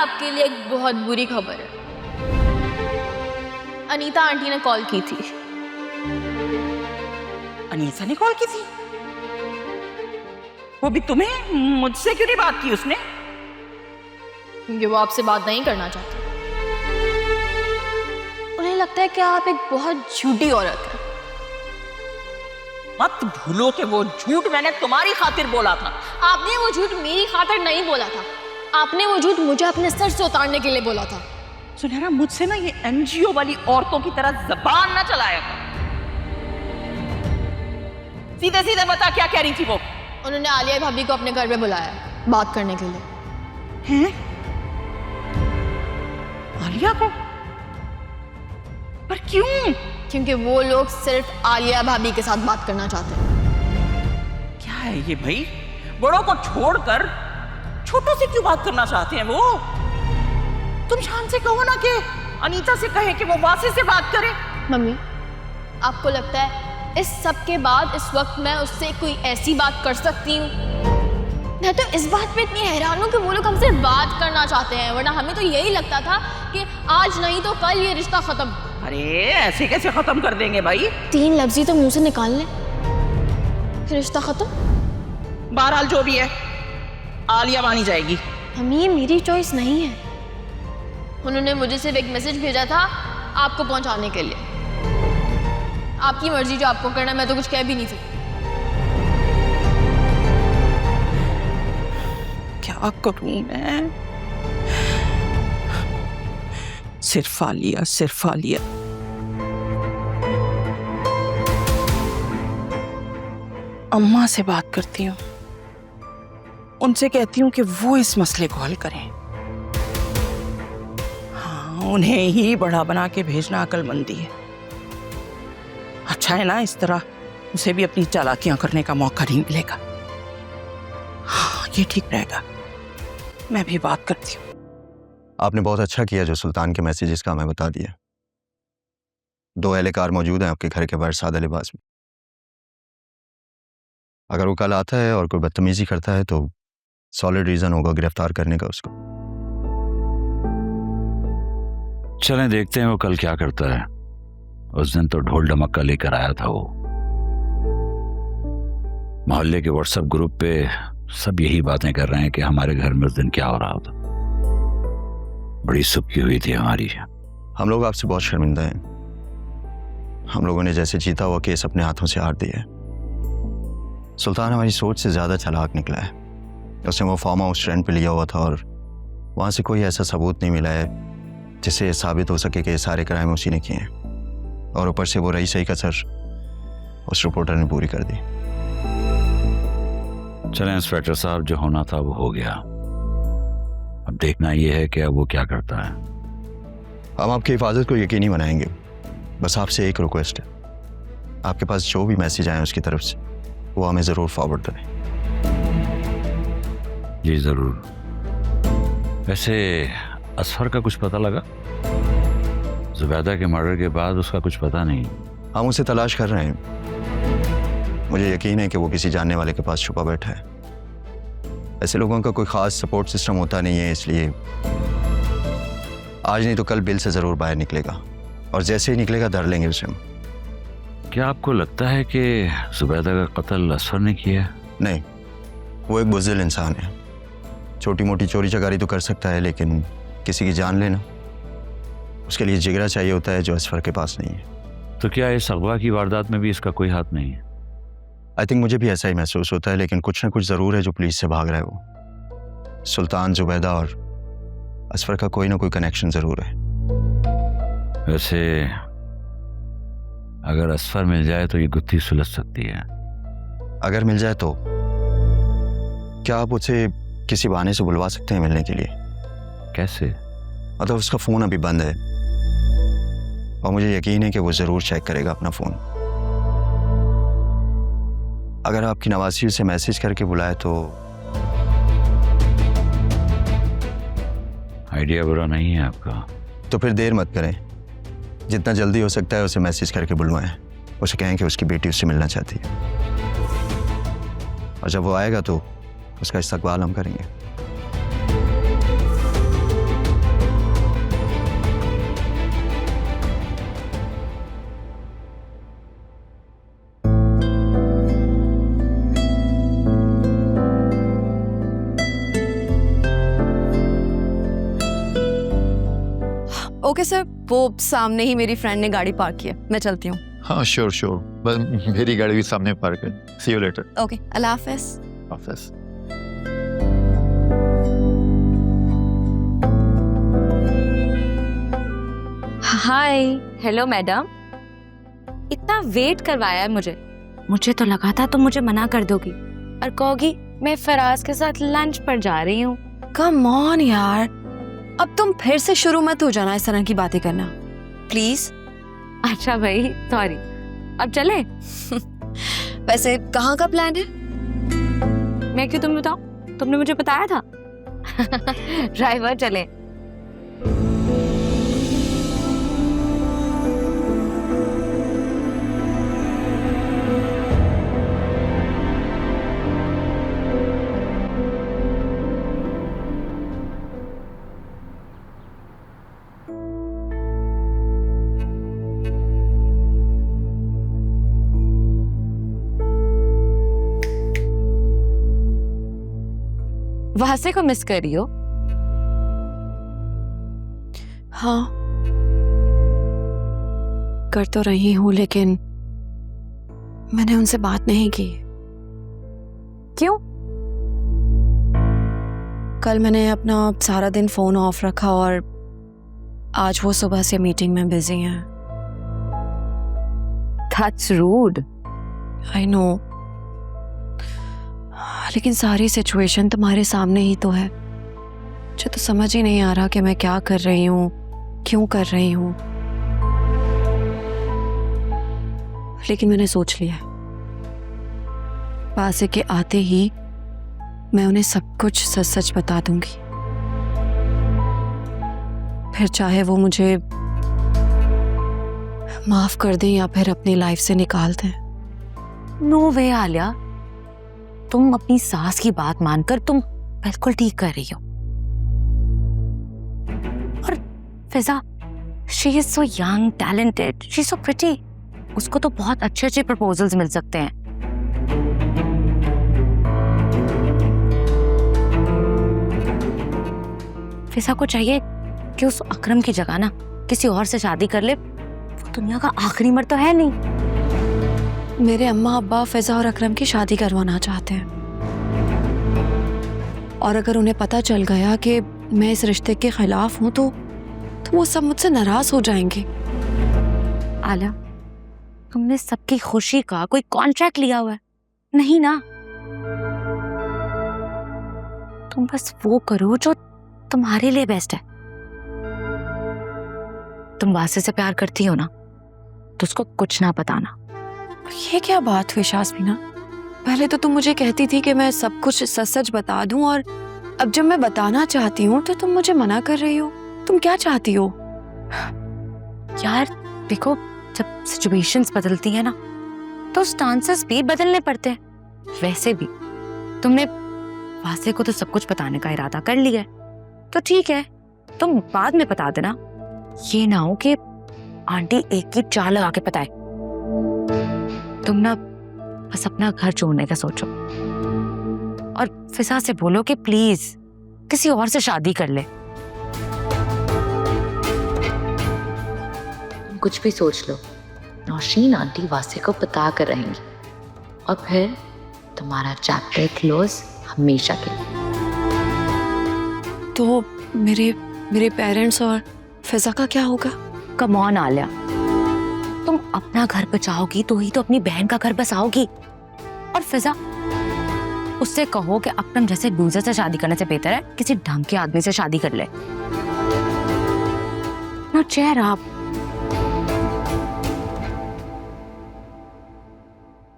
आपके लिए एक बहुत बुरी खबर है। अनीता आंटी ने कॉल की थी। अनीता ने कॉल की थी? वो भी तुम्हें? मुझसे क्यों नहीं बात की उसने? क्योंकि वो आपसे बात नहीं करना चाहती। उन्हें लगता है कि आप एक बहुत झूठी औरत है। मत भूलो कि वो झूठ मैंने तुम्हारी खातिर बोला था। आपने वो झूठ मेरी खातिर नहीं बोला था, आपने वो झूठ मुझे अपने सर से उतारने के लिए बोला था। सुनहरा, मुझसे ना ये एनजीओ वाली औरतों की तरह जबान ना चलाया कर। सीधे सीधे बता क्या कह रही थी वो? उन्होंने आलिया भाभी को अपने घर पे बुलाया बात करने के लिए। हैं? आलिया को? पर क्यों? क्योंकि वो लोग सिर्फ आलिया भाभी के साथ बात करना चाहते हैं। क्या है ये भाई? बड़ों को छोड़कर छोटों से क्यों बात करना चाहते हैं वो? तुम शान से कहो ना कि अनीता से कहे कि वो वासी से बात करे। मम्मी, आपको लगता है इस सब के बाद इस वक्त मैं उससे कोई ऐसी बात कर सकती हूँ? मैं तो इस बात पे इतनी हैरान हूँ कि वो लोग हमसे बात करना चाहते हैं, वरना हमें तो यही लगता था कि आज नहीं तो कल ये रिश्ता खत्म। अरे ऐसे कैसे खत्म कर देंगे भाई? 3 लफ्ज़ ही तो मुंह से निकाल लें, फिर रिश्ता खत्म। बहरहाल जो भी है, आलिया मानी जाएगी। मम्मी, ये मेरी चॉइस नहीं है। उन्होंने मुझे सिर्फ एक मैसेज भेजा था आपको पहुंचाने के लिए। आपकी मर्जी, जो आपको करना, मैं तो कुछ कह भी नहीं सकती। क्या करूं मैं? सिर्फ आलिया, सिर्फ आलिया। अम्मा से बात करती हूँ, उनसे कहती हूँ कि वो इस मसले को हल करें। हाँ, उन्हें ही बड़ा बना के भेजना अक्लमंदी है। अच्छा है ना, इस तरह उसे भी अपनी चालाकियां करने का मौका नहीं मिलेगा। हाँ, ये ठीक रहेगा। मैं भी बात करती हूँ। आपने बहुत अच्छा किया जो सुल्तान के मैसेजेस का हमें बता दिया। 2 एहलकार मौजूद हैं आपके घर के बाहर सादा लिबास में। अगर वो कल आता है और कोई बदतमीजी करता है तो सॉलिड रीजन होगा गिरफ्तार करने का उसको। चलें देखते हैं वो कल क्या करता है। उस दिन तो ढोल ढमक्का लेकर आया था वो। मोहल्ले के व्हाट्सएप ग्रुप पे सब यही बातें कर रहे हैं कि हमारे घर में उस दिन क्या हो रहा था। बड़ी सुबकी हुई थी हमारी। हम लोग आपसे बहुत शर्मिंदा हैं। हम लोगों ने जैसे जीता हुआ केस अपने हाथों से हार दिया है। सुल्तान हमारी सोच से ज्यादा चालाक निकला है। उसने वो फार्म हाउस रेंट पे लिया हुआ था और वहां से कोई ऐसा सबूत नहीं मिला है जिससे ये साबित हो सके कि ये सारे क्राइम उसी ने किए हैं। और ऊपर से वो रही सही कसर उस रिपोर्टर ने पूरी कर दी। चलें इंस्पेक्टर साहब, जो होना था वो हो गया। अब देखना ये है कि अब वो क्या करता है। हम आपकी हिफाजत को यकीनी बनाएंगे। बस आपसे एक रिक्वेस्ट है, आपके पास जो भी मैसेज आए उसकी तरफ से वो हमें ज़रूर फॉरवर्ड करें। जी ज़रूर। वैसे असफर का कुछ पता लगा? जुबैदा के मर्डर के बाद उसका कुछ पता नहीं। हम उसे तलाश कर रहे हैं। मुझे यकीन है कि वो किसी जानने वाले के पास छुपा बैठा है। ऐसे लोगों का कोई ख़ास सपोर्ट सिस्टम होता नहीं है, इसलिए आज नहीं तो कल बिल से ज़रूर बाहर निकलेगा और जैसे ही निकलेगा धर लेंगे उसे हम। क्या आपको लगता है कि जुबैदा का कत्ल असफर ने किया? नहीं, वो एक बुज़दिल इंसान है। छोटी मोटी चोरी चकारी तो कर सकता है, लेकिन किसी की जान लेना, उसके लिए जिगरा चाहिए होता है जो असफर के पास नहीं है। तो क्या इस अगवा की वारदात में भी इसका कोई हाथ नहीं है? आई थिंक मुझे भी ऐसा ही महसूस होता है, लेकिन कुछ ना कुछ ज़रूर है जो पुलिस से भाग रहा है वो। सुल्तान, जुबैदा और असफर का कोई ना कोई कनेक्शन ज़रूर है। वैसे अगर असफर मिल जाए तो ये गुत्थी सुलझ सकती है। अगर मिल जाए तो क्या आप उसे किसी बहाने से बुलवा सकते हैं मिलने के लिए? कैसे? मतलब उसका फ़ोन अभी बंद है और मुझे यकीन है कि वो ज़रूर चेक करेगा अपना फ़ोन। अगर आपकी नवासी उसे मैसेज करके बुलाए तो आइडिया बुरा नहीं है आपका। तो फिर देर मत करें, जितना जल्दी हो सकता है उसे मैसेज करके बुलवाएं। उसे कहें कि उसकी बेटी उससे मिलना चाहती है और जब वो आएगा तो उसका इस्तकबाल हम करेंगे। ओके सर, वो सामने ही मेरी फ्रेंड ने गाड़ी पार्क की है, मैं चलती हूँ। हाँ श्योर श्योर, बस मेरी गाड़ी भी सामने पार्क है। सी यू लेटर। ओके, अल्लाह हाफिज़। ऑफिस। हाय। हेलो मैडम, इतना वेट करवाया है मुझे तो लगा था तुम मुझे मना कर दोगी और कहोगी मैं फराज के साथ लंच पर जा रही हूँ। कम ऑन यार, अब तुम फिर से शुरू मत हो जाना इस तरह की बातें करना प्लीज। अच्छा भाई, सॉरी। अब चले? वैसे कहाँ का प्लान है? मैं क्यों तुम्हें बताऊं? तुमने मुझे बताया था। ड्राइवर चले। वासे को मिस कर रही हो? हाँ, कर तो रही हूँ, लेकिन मैंने उनसे बात नहीं की। क्यों? कल मैंने अपना सारा दिन फोन ऑफ रखा और आज वो सुबह से मीटिंग में बिजी हैं। That's rude. आई नो, लेकिन सारी सिचुएशन तुम्हारे सामने ही तो है। मुझे तो समझ ही नहीं आ रहा कि मैं क्या कर रही हूँ, क्यों कर रही हूँ। लेकिन मैंने सोच लिया, वासे के आते ही मैं उन्हें सब कुछ सच सच बता दूंगी। फिर चाहे वो मुझे माफ कर दें या फिर अपनी लाइफ से निकाल दें। नो वे आलिया, तुम अपनी सास की बात मानकर तुम बिल्कुल ठीक कर रही हो। और Fiza, she is so young, talented, she is so pretty. उसको तो बहुत अच्छे अच्छे प्रपोजल्स मिल सकते हैं। फिजा को चाहिए कि उस अकरम की जगह ना किसी और से शादी कर ले। वो दुनिया का आखिरी मर्द तो है नहीं। मेरे अम्मा अब्बा फिजा और अकरम की शादी करवाना चाहते हैं, और अगर उन्हें पता चल गया कि मैं इस रिश्ते के खिलाफ हूं तो वो सब मुझसे नाराज हो जाएंगे। आला, तुमने सबकी खुशी का कोई कॉन्ट्रैक्ट लिया हुआ है? नहीं ना। तुम बस वो करो जो तुम्हारे लिए बेस्ट है। तुम वासे से प्यार करती हो ना, तो उसको कुछ ना बताना। ये क्या बात हुई शास्मीना? पहले तो तुम मुझे कहती थी कि मैं सब कुछ सच सच बता दूं, और अब जब मैं बताना चाहती हूँ तो तुम मुझे मना कर रही हो। तुम क्या चाहती हो? यार देखो, जब सिचुएशंस बदलती है ना तो स्टांसेस भी बदलने पड़ते हैं। वैसे भी तुमने वासे को तो सब कुछ बताने का इरादा कर लिया है, तो ठीक है, तुम बाद में बता देना। ये ना हो कि आंटी एक की चाल लगा के बताए। तुम ना बस अपना घर छोड़ने का सोचो और फिजा से बोलो कि प्लीज किसी और से शादी कर ले। तुम कुछ भी सोच लो, नौशीन आंटी वासे को बता कर रहेंगी और फिर तुम्हारा चैप्टर क्लोज हमेशा के लिए। तो मेरे पेरेंट्स और फिजा का क्या होगा? कम ऑन आलिया, तुम अपना घर बचाओगी तो ही तो अपनी बहन का घर बसाओगी। और फिजा, उससे कहो कि अकरम जैसे लूजर से शादी करने से बेहतर है किसी ढंग के आदमी से शादी कर ले। ना चेयर आप